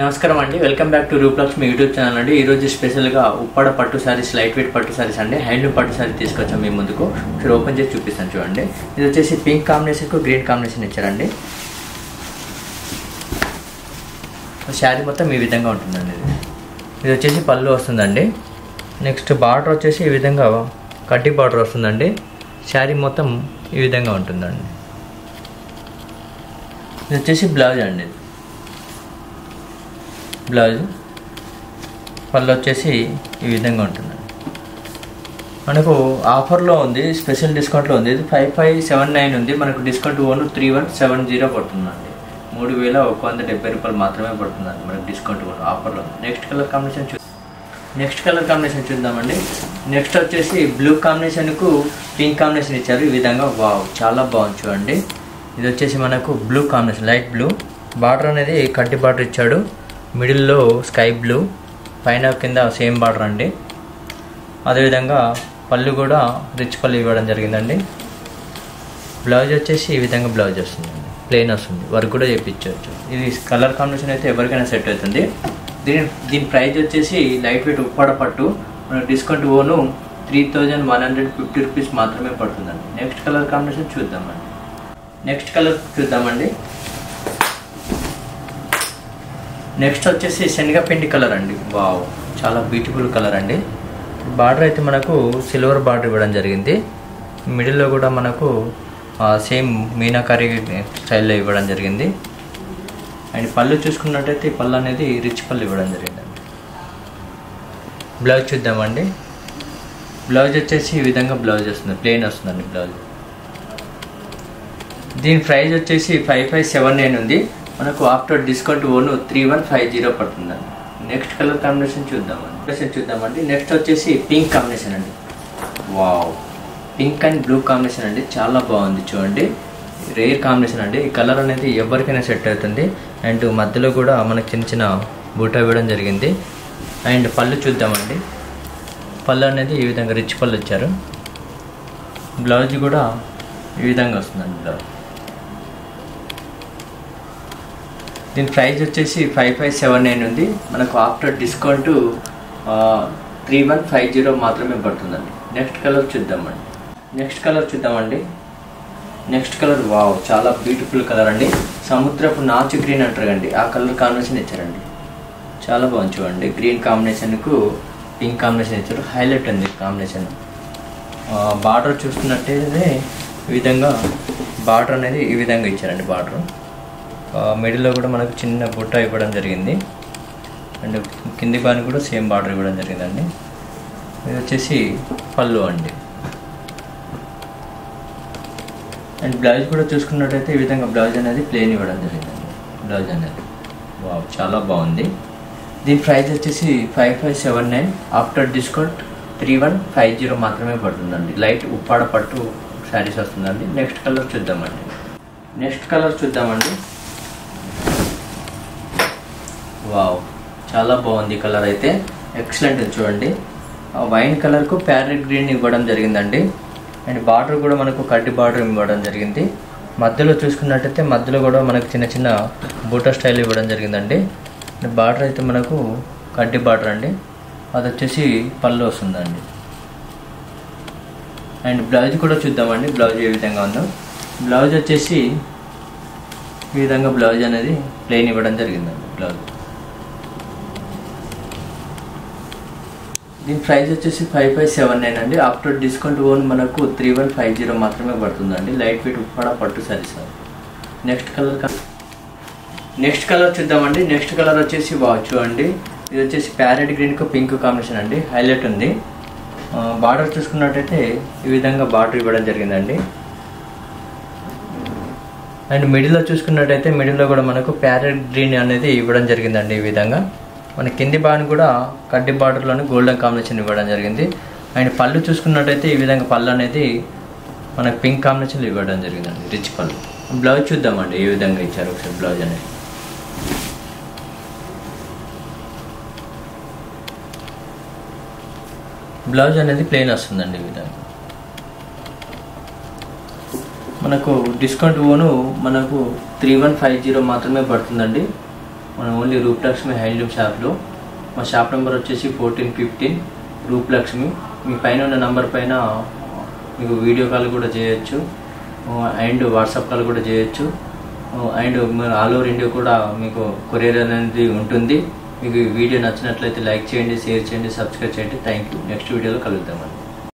నమస్కారం అండి, welcome back to Rooplakshmi YouTube channel అండి. ఈరోజు స్పెషల్గా ఉప్పాడ పట్టు సారీస్, లైట్ వెయిట్ పట్టు సారీస్ అండి, హ్యాండ్లూమ్ పట్టు సారీ తీసుకొచ్చాం మీ ముందుకు. ఇక్కడ ఓపెన్ చేసి చూపిస్తాను చూడండి. ఇది వచ్చేసి పింక్ కాంబినేషన్కు గ్రీన్ కాంబినేషన్ ఇచ్చారండి. శారీ మొత్తం ఈ విధంగా ఉంటుందండి. ఇది వచ్చేసి పళ్ళు వస్తుందండి. నెక్స్ట్ బార్డర్ వచ్చేసి ఈ విధంగా కడ్డీ బార్డర్ వస్తుందండి. శారీ మొత్తం ఈ విధంగా ఉంటుందండి. ఇది వచ్చేసి బ్లౌజ్ అండి. బ్లౌజ్ పళ్ళు వచ్చేసి ఈ విధంగా ఉంటుందండి. మనకు ఆఫర్లో ఉంది, స్పెషల్ డిస్కౌంట్లో ఉంది. ఇది 5579 ఉంది. మనకు డిస్కౌంట్ 3170 పడుతుందండి. 3170 రూపాయలు మాత్రమే పడుతుందండి మనకు డిస్కౌంట్ ఆఫర్లో. నెక్స్ట్ కలర్ కాంబినేషన్ చూద్దామండి. నెక్స్ట్ వచ్చేసి బ్లూ కాంబినేషన్కు పింక్ కాంబినేషన్ ఇచ్చారు ఈ విధంగా. వావ్, చాలా బాగుంది చూడండి. ఇది వచ్చేసి మనకు blue combination, light blue. Border అనేది కడ్డీ బార్డర్ ఇచ్చాడు. మిడిల్లో స్కై బ్లూ, పైన కింద సేమ్ బార్డర్ అండి. అదేవిధంగా పళ్ళు కూడా రిచ్ పళ్ళు ఇవ్వడం జరిగిందండి. బ్లౌజ్ వచ్చేసి ఈ విధంగా బ్లౌజ్ వస్తుందండి, ప్లెయిన్ వస్తుంది, వర్క్ కూడా చేయించవచ్చు. ఇది కలర్ కాంబినేషన్ అయితే ఎవరికైనా సెట్ అవుతుంది. దీని ప్రైస్ వచ్చేసి లైట్ వెయిట్ ఉప్పాడ పట్టు, మనకు డిస్కౌంట్ 3150 రూపీస్ మాత్రమే పడుతుందండి. నెక్స్ట్ కలర్ కాంబినేషన్ చూద్దామండి. నెక్స్ట్ వచ్చేసి శనగపిండి కలర్ అండి. వావ్, చాలా బ్యూటిఫుల్ కలర్ అండి. బార్డర్ అయితే మనకు సిల్వర్ బార్డర్ ఇవ్వడం జరిగింది. మిడిల్లో కూడా మనకు సేమ్ మీనాకారి స్టైల్లో ఇవ్వడం జరిగింది. అండ్ పళ్ళు చూసుకున్నట్టయితే ఈ పళ్ళు అనేది రిచ్ పళ్ళు ఇవ్వడం జరిగిందండి. బ్లౌజ్ చూద్దామండి. బ్లౌజ్ వచ్చేసి ఈ విధంగా బ్లౌజ్ వస్తుంది, ప్లెయిన్ వస్తుందండి బ్లౌజ్. దీని ప్రైస్ వచ్చేసి 5579 ఉంది. మనకు ఆఫ్టర్ డిస్కౌంట్ 3150 పడుతుందండి. నెక్స్ట్ కలర్ కాంబినేషన్ చూద్దామండి. నెక్స్ట్ వచ్చేసి పింక్ కాంబినేషన్ అండి. Wow, pink and blue combination అండి, చాలా బాగుంది చూడండి. రేర్ కాంబినేషన్ అండి. ఈ కలర్ అనేది ఎవరికైనా సెట్ అవుతుంది. అండ్ మధ్యలో కూడా మనకు చిన్న చిన్న బూటా ఇవ్వడం జరిగింది. అండ్ పళ్ళు చూద్దామండి. పళ్ళు అనేది ఈ విధంగా రిచ్ పళ్ళు ఇచ్చారు. బ్లౌజ్ కూడా ఈ విధంగా వస్తుందండి. బ్లౌజ్ దీని ప్రైస్ వచ్చేసి 5579 ఉంది. మనకు ఆఫ్టర్ డిస్కౌంట్ 3150 మాత్రమే పడుతుందండి. నెక్స్ట్ కలర్ చూద్దామండి. నెక్స్ట్ కలర్ వావ్, చాలా బ్యూటిఫుల్ కలర్ అండి. సముద్రపు నాచు గ్రీన్ అంటారు అండి, ఆ కలర్ కాంబినేషన్ ఇచ్చారండి. చాలా బాగుంది చూడండి. గ్రీన్ కాంబినేషన్కు పింక్ కాంబినేషన్ ఇచ్చారు, హైలైట్ అండి కాంబినేషన్. బార్డర్ చూసుకున్నట్టయితే ఈ విధంగా బార్డర్ అనేది ఈ విధంగా ఇచ్చారండి. బార్డర్ మిడిల్లో కూడా మనకు చిన్న బుట్ట ఇవ్వడం జరిగింది. అండ్ కింది బాని కూడా సేమ్ బార్డర్ ఇవ్వడం జరిగిందండి. ఇది వచ్చేసి పళ్ళు అండి. అండ్ బ్లౌజ్ కూడా చూసుకున్నట్టయితే ఈ విధంగా బ్లౌజ్ అనేది ప్లెయిన్ ఇవ్వడం జరిగిందండి. బ్లౌజ్ అనేది వావ్, చాలా బాగుంది. దీని ప్రైస్ వచ్చేసి 5579. ఆఫ్టర్ డిస్కౌంట్ 3150 మాత్రమే పడుతుందండి. లైట్ ఉప్పాడ పట్టు శారీస్ వస్తుందండి. నెక్స్ట్ కలర్ చూద్దామండి. వావ్, చాలా బాగుంది కలర్ అయితే, ఎక్సలెంట్ చూడండి. వైన్ కలర్కు ప్యారెట్ గ్రీన్ ఇవ్వడం జరిగిందండి. అండ్ బార్డర్ కూడా మనకు కడ్డీ బార్డర్ ఇవ్వడం జరిగింది. మధ్యలో చూసుకున్నట్టయితే మధ్యలో కూడా మనకు చిన్న చిన్న బూటా స్టైల్ ఇవ్వడం జరిగిందండి. బార్డర్ అయితే మనకు కడ్డీ బార్డర్ అండి. అది వచ్చేసి పళ్ళు వస్తుందండి. అండ్ బ్లౌజ్ కూడా చూద్దామండి. బ్లౌజ్ ఏ విధంగా ఉందో. బ్లౌజ్ వచ్చేసి ఈ విధంగా బ్లౌజ్ అనేది ప్లెయిన్ ఇవ్వడం జరిగిందండి. బ్లౌజ్ దీని ప్రైస్ వచ్చేసి 5579 అండి. ఆఫ్టర్ డిస్కౌంట్ మనకు 3150 మాత్రమే పడుతుందండి. లైట్ వెయిట్ ఉప్పాడ పట్టు సారీస్. నెక్స్ట్ కలర్ చూద్దామండి. నెక్స్ట్ కలర్ వచ్చేసి వాచ్ అండి. ఇది వచ్చేసి ప్యారెట్ గ్రీన్కు పింక్ కాంబినేషన్ అండి, హైలైట్ ఉంది. బార్డర్ చూసుకున్నట్టయితే ఈ విధంగా బార్డర్ ఇవ్వడం జరిగిందండి. అండ్ మిడిల్లో చూసుకున్నట్టయితే మిడిల్లో కూడా మనకు ప్యారెట్ గ్రీన్ అనేది ఇవ్వడం జరిగిందండి. ఈ విధంగా మన కింది బాని కూడా కడ్డీ బార్డర్లోని గోల్డెన్ కాంబినేషన్ ఇవ్వడం జరిగింది. అండ్ పళ్ళు చూసుకున్నట్టయితే ఈ విధంగా పళ్ళు అనేది మనకు పింక్ కాంబినేషన్లో ఇవ్వడం జరిగిందండి, రిచ్ పళ్ళు. బ్లౌజ్ చూద్దామండి ఏ విధంగా ఇచ్చారు ఒకసారి. బ్లౌజ్ అనేది ప్లెయిన్ వస్తుందండి. ఈ విధంగా మనకు డిస్కౌంట్ మనకు 3150 మాత్రమే పడుతుందండి. మన ఓన్లీ రూపలక్ష్మి హ్యాండ్లూమ్ షాప్లో. మా షాప్ నెంబర్ వచ్చేసి 1415 రూపలక్ష్మి. మీ పైన ఉన్న నంబర్ పైన మీకు వీడియో కాల్ కూడా చేయొచ్చు అండ్ వాట్సాప్ కాల్ కూడా చేయొచ్చు అండ్ ఆల్ ఓవర్ ఇండియా కూడా మీకు కొరియర్ అనేది ఉంటుంది. మీకు ఈ వీడియో నచ్చినట్లయితే లైక్ చేయండి, షేర్ చేయండి, సబ్స్క్రైబ్ చేయండి. Thank you. నెక్స్ట్ వీడియోలో కలుద్దామండి.